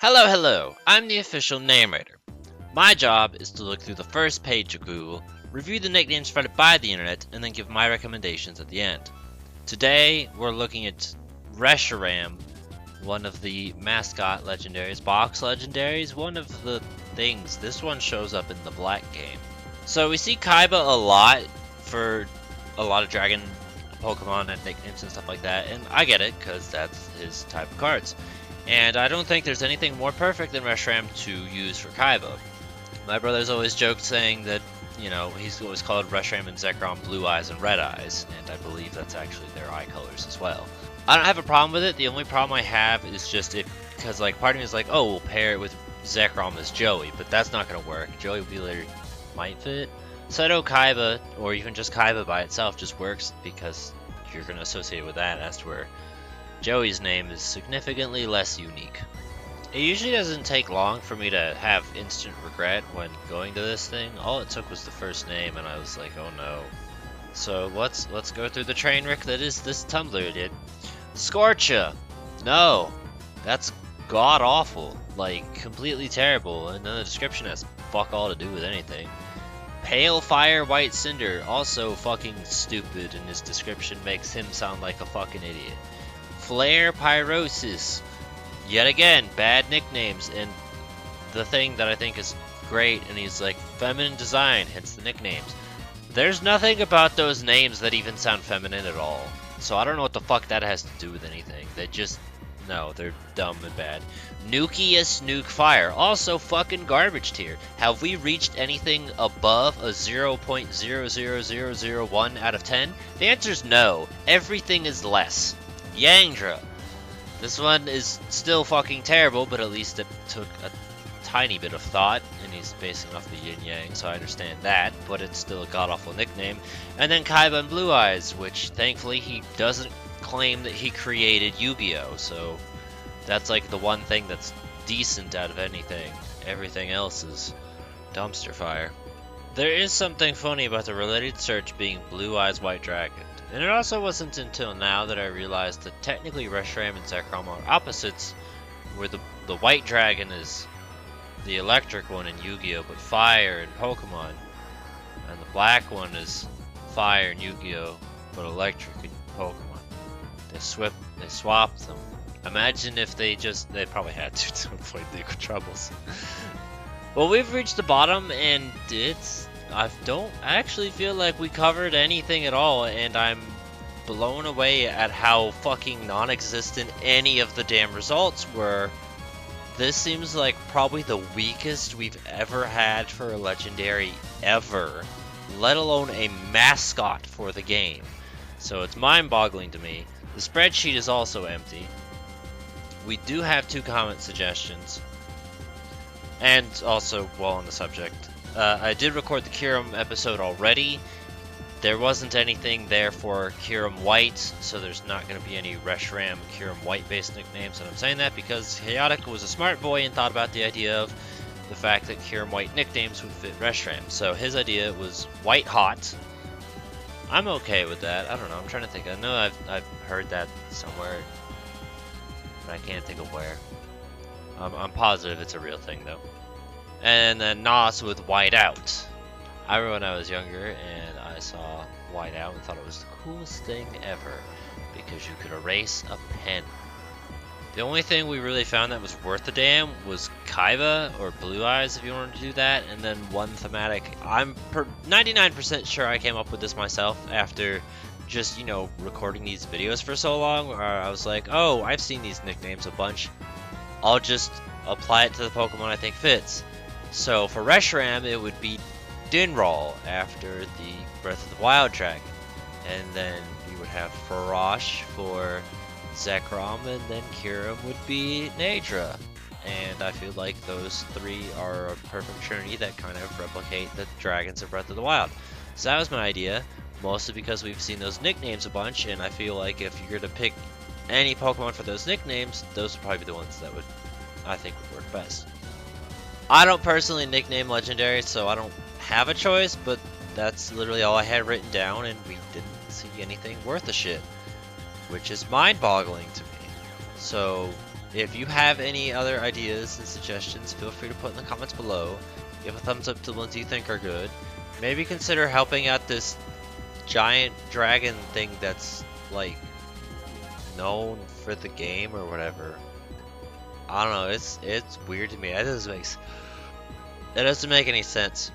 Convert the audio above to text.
Hello, I'm the official narrator. My job is to look through the first page of Google, review the nicknames provided by the internet, and then give my recommendations at the end. Today, we're looking at Reshiram, one of the mascot legendaries, box legendaries, one of the things. This one shows up in the black game. So we see Kaiba a lot for a lot of dragon Pokemon and nicknames and stuff like that, and I get it, because that's his type of cards. And I don't think there's anything more perfect than Reshiram to use for Kaiba. My brother's always joked saying that, you know, he's always called Reshiram and Zekrom Blue Eyes and Red Eyes, and I believe that's actually their eye colors as well. I don't have a problem with it. The only problem I have is just because like part of me is like, oh, we'll pair it with Zekrom as Joey, but that's not gonna work. Joey Wheeler might fit. Seto Kaiba, or even just Kaiba by itself, just works because you're gonna associate it with that, as to where Joey's name is significantly less unique. It usually doesn't take long for me to have instant regret when going to this thing. All it took was the first name, and I was like, oh no. So let's go through the train wreck that is this Tumblr idiot. Scorcha! No! That's god awful. Like, completely terrible, and then the description has fuck all to do with anything. Pale Fire White Cinder, also fucking stupid, and his description makes him sound like a fucking idiot. Flare Pyrosis. Yet again, bad nicknames, and the thing that I think is great, and he's like, feminine design, hence the nicknames. There's nothing about those names that even sound feminine at all. So I don't know what the fuck that has to do with anything. They just, no, they're dumb and bad. Nukius Nuke Fire, also fucking garbage tier. Have we reached anything above a 0.00001 out of 10? The answer is no. Everything is less. Yangdra. This one is still fucking terrible, but at least it took a tiny bit of thought, and he's basing off the yin yang, so I understand that, but it's still a god-awful nickname. And then Kaiba and Blue Eyes, which thankfully he doesn't claim that he created Yu-Gi-Oh, so that's like the one thing that's decent out of anything. Everything else is dumpster fire. There is something funny about the related search being Blue Eyes White Dragon. And it also wasn't until now that I realized that technically Reshiram and Zekrom are opposites, where the white dragon is the electric one in Yu-Gi-Oh, but fire in Pokemon, and the black one is fire in Yu-Gi-Oh, but electric in Pokemon. They swapped them. Imagine if they probably had to avoid legal troubles. Well, we've reached the bottom, and I don't actually feel like we covered anything at all, and I'm blown away at how fucking non-existent any of the damn results were. This seems like probably the weakest we've ever had for a legendary ever, let alone a mascot for the game. So it's mind-boggling to me. The spreadsheet is also empty. We do have 2 comment suggestions. And also, while on the subject, I did record the Kyurem episode already. There wasn't anything there for Kyurem White, so there's not going to be any Reshiram Kyurem White based nicknames, and I'm saying that because Chaotic was a smart boy and thought about the idea of the fact that Kyurem White nicknames would fit Reshiram. So his idea was White Hot. I'm okay with that. I don't know, I'm trying to think. I know I've heard that somewhere, but I can't think of where. I'm positive it's a real thing though. And then Nos with White Out. I remember when I was younger and I saw White Out and thought it was the coolest thing ever because you could erase a pen. The only thing we really found that was worth a damn was Kaiba or Blue Eyes if you wanted to do that, and then one thematic. I'm 99% sure I came up with this myself after just, you know, recording these videos for so long, where I was like, oh, I've seen these nicknames a bunch. I'll just apply it to the Pokemon I think fits. So for Reshiram, it would be Dinral after the Breath of the Wild Dragon. And then you would have Farosh for Zekrom, and then Kyurem would be Nadra. And I feel like those 3 are a perfect trinity that kind of replicate the dragons of Breath of the Wild. So that was my idea, mostly because we've seen those nicknames a bunch, and I feel like if you're going to pick any Pokemon for those nicknames, those would probably be the ones that I think would work best. I don't personally nickname legendaries, so I don't have a choice, but that's literally all I had written down, and we didn't see anything worth a shit, which is mind-boggling to me. So If you have any other ideas and suggestions, feel free to put in the comments below. Give a thumbs up to the ones you think are good. Maybe consider helping out this giant dragon thing that's like known for the game or whatever. I don't know, it's weird to me. That doesn't make any sense.